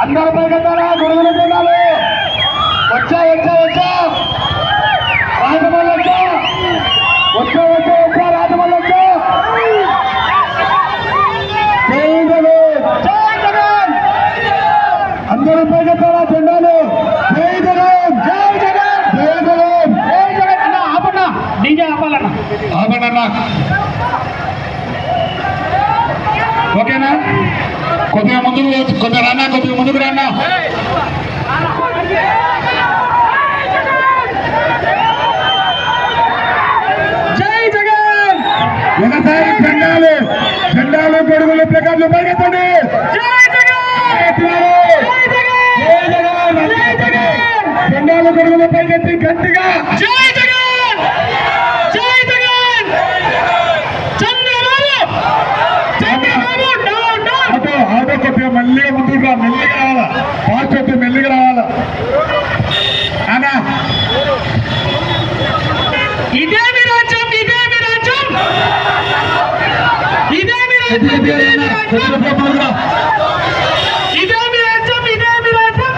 అందరూ పైకెత్తారా గొడవలు తినాలి. వచ్చా వచ్చా వచ్చా రాజమల్లి వచ్చా వచ్చా వచ్చా వచ్చా రాజమల్లి వచ్చా. జై జగన్ జై జగన్ అందరూ పైకెత్తారా జెండాలు. జై జగన్ జై జగన్ జై జగన్ జై జగన్ అన్న ఆపన్నా డీజే ఆపాలన్నా ఆపనన్నా. ఓకేనా కొద్దిగా ముందుకు కొద్దిగా రాన్నా కొద్దిగా ముందుకు రాన్నా. జై జగన్ ఒకసారి జెండాలు జెండాలు గొడుగులు ప్లకార్డులు పైకెత్తండి. జై జగన్ జై జగన్ జై జగన్ జెండాలు గొడుగులు పైకెత్తి గట్టిగా జై జగన్ జై జగన్ చంద్రబాబు చంద్రబాబు ఆటో కొద్దిగా మెల్లిగా ముందుకు రా. మెల్లిగా రావాలా ఫాస్ట్ వస్తే మెల్లిగా రావాలా అన్నా. ఇదే మీ రాజ్యం ఇదే మీ రాజ్యం ఇదే మీ రాజ్యం ఇదే మీ రాజ్యం ఇదే మీ రాజ్యం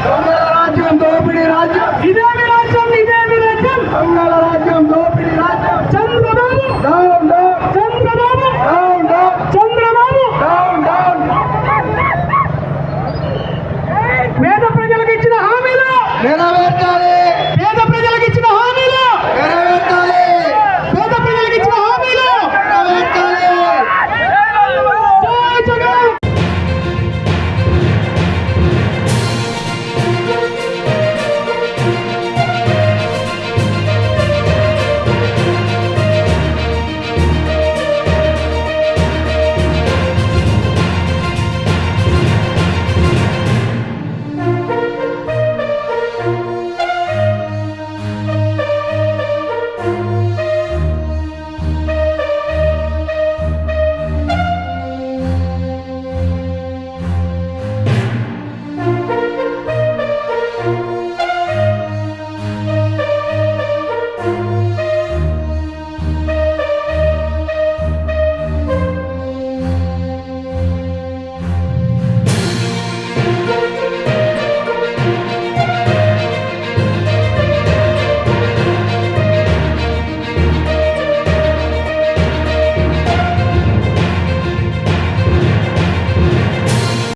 రాజ్యం దోపిడీ రాజ్యం ఇదే మీ రాజ్యం ఇదే మీ రాజ్యం దొంగల రాజ్యం దోపిడీ రాజ్యం. Chandrababu down down Chandrababu down down Chandrababu down down. పేద ప్రజలకు ఇచ్చిన హామీలు నెరవేర్చాలి